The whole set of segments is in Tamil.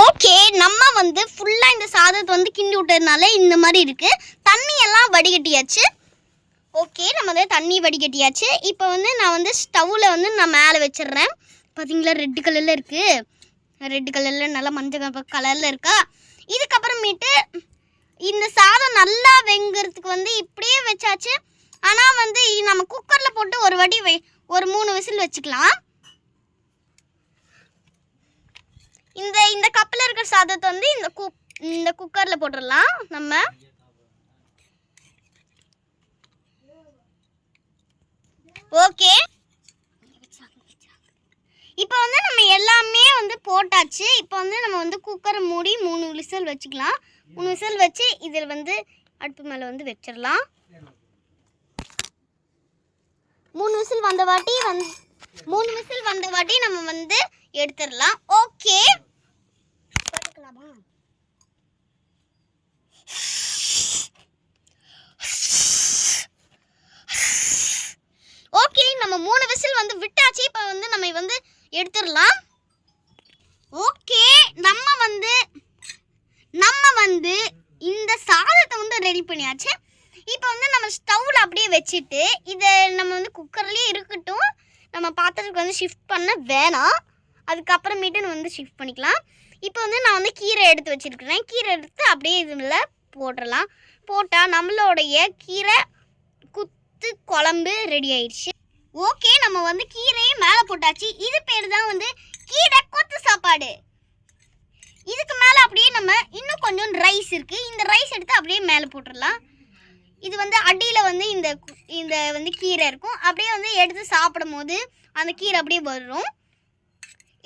ஓகே, நம்ம வந்து ஃபுல்லாக இந்த சாதத்தை வந்து கிண்டி விட்டதுனால இந்த மாதிரி இருக்குது. தண்ணியெல்லாம் வடிகட்டியாச்சு. ஓகே, நம்ம வந்து தண்ணி வடிகட்டியாச்சு. இப்போ வந்து நான் வந்து ஸ்டவ்வில் வந்து நான் மேலே வச்சிடுறேன். பார்த்தீங்களா, ரெட்டு கலரில் இருக்குது. ரெட்டு கலரில் நல்லா மஞ்சள் கலரில் இருக்கா. இதுக்கப்புறமேட்டு இந்த சாதம் நல்லா வெங்கிறதுக்கு வந்து இப்படியே வச்சாச்சு. ஆனால் வந்து நம்ம குக்கரில் போட்டு ஒரு வாட்டி ஒரு 3 விசில் வச்சுக்கலாம். இந்த கப்பில் இருக்கிற சாதத்தை வந்து இந்த குக்கரில் போட்டுடலாம் நம்ம. ஓகே, இப்போ வந்து நம்ம எல்லாமே வந்து போட்டாச்சு. இப்போ வந்து நம்ம வந்து குக்கரை மூடி 3 விசில் வச்சுக்கலாம். 3 விசில் வச்சு இதில் வந்து அடுப்பு மேலே வந்து வச்சிடலாம். 3 விசில் வந்த வாட்டி நம்ம வந்து எடுத்துடலாம். ஓகே, ஓகே, நம்ம 3 விசில் வந்து விட்டாச்சு. இப்போ வந்து நம்ம வந்து எடுத்துடலாம். ஓகே, நம்ம வந்து இந்த சாதத்தை வந்து ரெடி பண்ணியாச்சு. இப்போ வந்து நம்ம ஸ்டவ்வில் அப்படியே வச்சுட்டு இதை நம்ம வந்து குக்கர்லேயே இருக்கட்டும். நம்ம பாத்திரத்துக்கு வந்து ஷிஃப்ட் பண்ண வேணாம். அதுக்கப்புறமேட்டு நம்ம வந்து ஷிஃப்ட் பண்ணிக்கலாம். இப்போ வந்து நான் வந்து கீரை எடுத்து வச்சுருக்கிறேன். கீரை எடுத்து அப்படியே இதில் போட்டுடலாம். போட்டால் நம்மளோடைய கீரை குத்து குழம்பு ரெடி ஆயிடுச்சு. ஓகே, நம்ம வந்து கீரையை மேலே போட்டாச்சு. இது பேர் தான் வந்து கீரை கொத்து சாப்பாடு. இதுக்கு மேலே அப்படியே நம்ம இன்னும் கொஞ்சம் ரைஸ் இருக்குது. இந்த ரைஸ் எடுத்து அப்படியே மேலே போட்டுடலாம். இது வந்து அடியில் வந்து இந்த வந்து கீரை இருக்கும். அப்படியே வந்து எடுத்து சாப்பிடும் போது அந்த கீரை அப்படியே வரும்.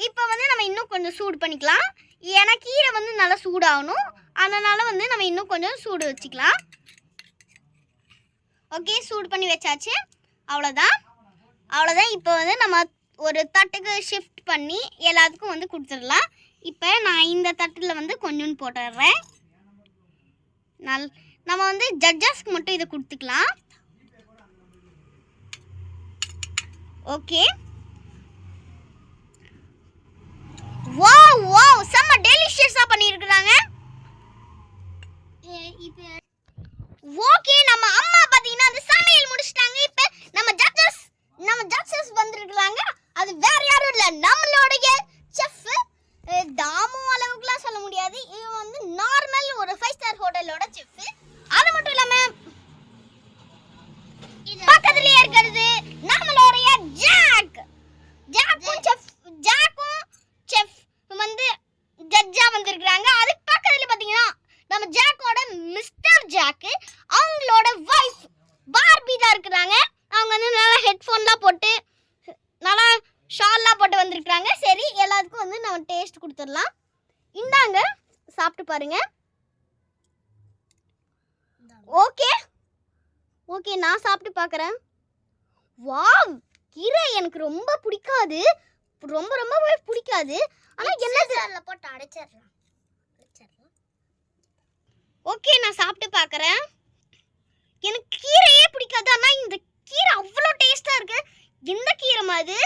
இப்போ வந்து நம்ம இன்னும் கொஞ்சம் சூடு பண்ணிக்கலாம். ஏன்னா கீரை வந்து நல்லா சூடாகணும். அதனால் வந்து நம்ம இன்னும் கொஞ்சம் சூடு வச்சுக்கலாம். ஓகே, சூடு பண்ணி வச்சாச்சு. அவ்வளோதான். இப்போ வந்து நம்ம ஒரு தட்டுக்கு ஷிஃப்ட் பண்ணி எல்லாத்துக்கும் வந்து கொடுத்துடலாம். இப்போ நான் இந்த தட்டில் வந்து கொஞ்சோன்னு போட்டுடுறேன். நம்ம வந்து ஜட்ஜஸ்க்கு மட்டும் இதை கொடுத்துக்கலாம். ஓகே, வாவ் செம்ம டெலிஷியஸா பண்ணியிருக்காங்க. ஓகே, நம்ம அம்மா பாத்தீங்கன்னா அந்த சமையல் முடிச்சிட்டாங்க. இப்போ நம்ம ஜட்ஜஸ் வந்திருக்காங்க. அது வேற யாரும் இல்லை, நம்மளுடைய செஃப் தாமு. அளவுக்குலாம் சொல்ல முடியாது. இவன் வந்து நார்மல் ஒரு 5 ஸ்டார் ஹோட்டலோட செஃப். அது மட்டும் இல்லாம பக்கத்துலயே இருக்கிறது நம்மளுடைய ஜாக்கும் செஃப் வந்து ஜட்ஜா வந்திருக்காங்க. அதுக்கு பக்கத்துல பாத்தீங்கன்னா நம்ம ஜாக்கோட மிஸ்டர் ஜாக்கு, அவங்களோட வைஃப் பார்பி தான் இருக்கிறாங்க. அவங்க வந்து நல்லா ஹெட்ஃபோன்லாம் போட்டு நல்லா ஷால்லாம் போட்டு வந்திருக்காங்க. சரி, எல்லாத்துக்கும் வந்து நம்ம டேஸ்ட் கொடுத்துடலாம். இந்தாங்க, சாப்பிட்டு பாருங்க. ஓகே, நான் சாப்பிட்டு பார்க்குறேன். வாவ், கீரை எனக்கு ரொம்ப பிடிக்காது. ரொம்பவே பிடிக்காது. ஆனால் என்ன போட்டு அடைச்சிடலாம். ஓகே, நான் சாப்பிட்டு பார்க்குறேன். எனக்கு கீரையே பிடிக்காது. ஆனால் இந்த கீரை அவ்வளோ டேஸ்ட்டாக இருக்கு. எந்த கீரை மாதிரி?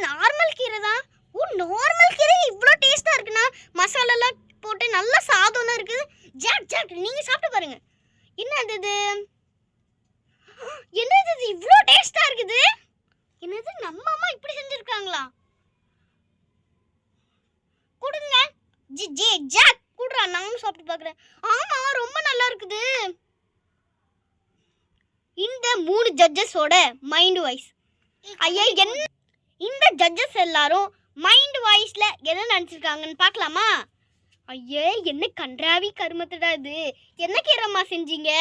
நார்மல் கீரை தான். நார்மல் கீரை இவ்வளோ டேஸ்ட்டாக இருக்குண்ணா. மசாலாலாம் போட்டு நல்லா சாதம் தான் இருக்குது. ஜாக் நீங்கள் சாப்பிட்டு பாருங்க. என்னது இவ்வளோ டேஸ்ட்டாக இருக்குது? என்னது, நம்ம அம்மா இப்படி செஞ்சுருக்காங்களா? கொடுங்க ஜாக், கொடுறா, நானும் சாப்பிட்டு பார்க்குறேன். ஆமாம், ரொம்ப நல்லா இருக்குது. இந்த 3 ஜட்ஜஸோட மைண்ட் வாய்ஸ் ஐயா, இந்த ஜட்ஜஸ் எல்லாரும் மைண்ட் வாய்ஸில் என்ன நினச்சிருக்காங்கன்னு பார்க்கலாமா? ஐயே, என்ன கன்றாவி கருமத்துடா இது. என்ன கீரைம்மா செஞ்சீங்க?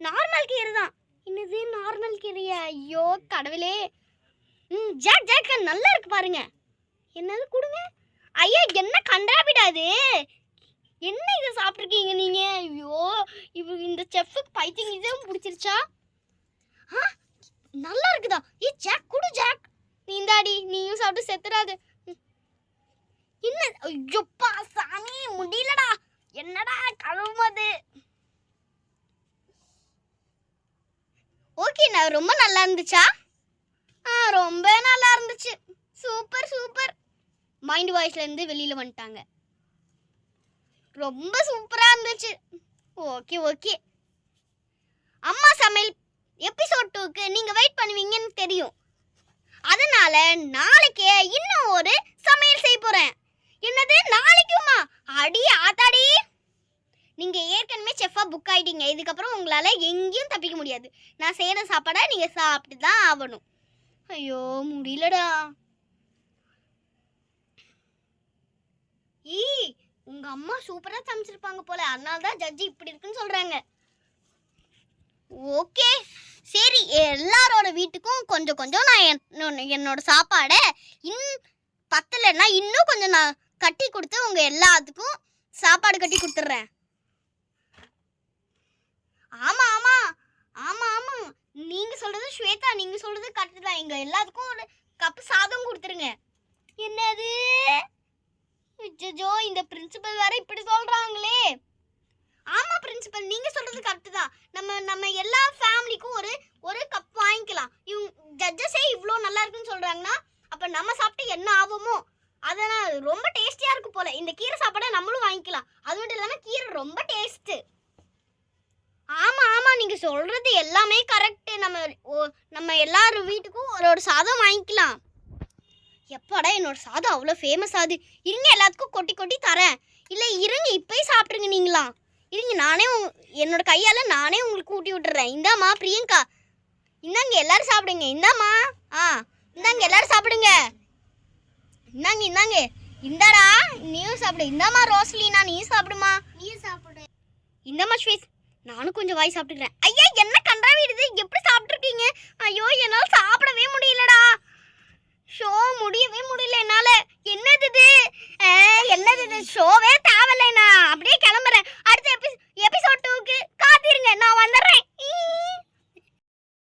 நார்மல் கீரை தான். என்னது நார்மல் கீரையா? ஐயோ கடவுளே. ஜாக் நல்லா இருக்கு பாருங்க. என்னது கொடுங்க. ஐயா, என்ன கன்றாவிடாது. என்ன இதை சாப்பிட்ருக்கீங்க நீங்கள்? ஐயோ, இந்த செஃப்புக்கு பைத்தியம் இதுவும் பிடிச்சிருச்சா? நல்லா இருக்குதா? ஜாக் குடு ஜாக். நீ இந்தாடி, நீயும் சாப்பிட்டு செத்துறாது. என்ன ஐயோப்பா சாமி, முடியலடா. என்னடா கழுவுமது. ஓகே, நான் ரொம்ப நல்லா இருந்துச்சா? ரொம்ப நல்லா இருந்துச்சு. சூப்பர். மைண்ட் வாய்ஸ்லேருந்து வெளியில் வந்துட்டாங்க. ரொம்ப சூப்பராக இருந்துச்சு. ஓகே ஓகே, அம்மா சமையல் எபிசோட் 2க்கு நீங்கள் வெயிட் பண்ணுவீங்கன்னு தெரியும். அதனால நாளைக்கே இன்னும் ஒரு சமையல் செய்ய போகிறேன். என்னது நாளைக்குமா? அடி ஆத்தாடி, நீங்கள் ஏற்கனவே செஃப்பாக புக் ஆகிட்டீங்க. இதுக்கப்புறம் உங்களால் எங்கேயும் தப்பிக்க முடியாது. நான் செய்கிற சாப்பாடை நீங்கள் சாப்பிட்டு தான் ஆகணும். ஐயோ முடியலடா. உங்க அம்மா சூப்பரா சமைச்சிருப்பாங்க போல, அதனால தான் ஜட்ஜி இப்படி இருக்குன்னு சொல்றாங்க. ஓகே சரி, எல்லாரோட வீட்டுக்கும் கொஞ்சம் கொஞ்சம் நான் என்னோட சாப்பாடை பத்தலைன்னா இன்னும் கொஞ்சம் நான் கட்டி கொடுத்து உங்க எல்லாத்துக்கும் சாப்பாடு கட்டி கொடுத்துட்றேன். ஆமா ஆமா ஆமா ஆமா, நீங்க சொல்றது ஸ்வேதா, நீங்க சொல்றது கரெக்ட் தான். எங்க எல்லாத்துக்கும் ஒரு கப்பு சாதம் கொடுத்துருங்க. என்னது? ஜோ, இந்த பிரின்சிபல் வேற இப்படி சொல்றாங்களே. ஆமா பிரின்சிபல், நீங்க சொல்றது கரெக்ட் தான். நம்ம எல்லா ஃபேமிலிக்கும் ஒரு கப் வாங்கிக்கலாம். இவங்க ஜட்ஜஸே இவ்வளோ நல்லா இருக்குன்னு சொல்றாங்கன்னா அப்ப நம்ம சாப்பிட்டு என்ன ஆகுமோ. அதனால் ரொம்ப டேஸ்டியா இருக்கு போல. இந்த கீரை சாப்பாடை நம்மளும் வாங்கிக்கலாம். அது மட்டும் இல்லாம கீரை ரொம்ப டேஸ்ட். ஆமா ஆமா, நீங்க சொல்றது எல்லாமே கரெக்ட். நம்ம எல்லாரும் வீட்டுக்கும் ஒரு சாதம் வாங்கிக்கலாம். எப்பாடா என்னோட சாதம் அவ்வளோ ஃபேமஸ் ஆகுது. இருங்க எல்லாத்துக்கும் கொட்டி கொட்டி தரேன். இல்லை இருங்க இப்போயே சாப்பிட்ருங்க நீங்களாம். இருங்க நானே என்னோட கையால் நானே உங்களுக்கு ஊட்டி விட்டுறேன். இந்தாம்மா பிரியங்கா, இந்தாங்க எல்லாரும் சாப்பிடுங்க. இந்தாம்மா, இந்தாங்க எல்லாரும் சாப்பிடுங்க. இந்தாங்க இந்தாங்க, இந்தாடா நீயும் சாப்பிடு. இந்தாம்மா ரோஸ்லினா, நீயும் சாப்பிடுமா. நீயும் சாப்பிடு. இந்தாம்மா ஸ்வீஸ், நானும் கொஞ்சம் வாய் சாப்பிட்டுக்கிறேன். ஐயா என்ன கண்டாவிடுது, எப்படி சாப்பிட்ருக்கீங்க? ஐயோ என்னால் சாப்பிடவே முடியலடா. ஷோ முடியவே முடியல என்னால. என்னது இது?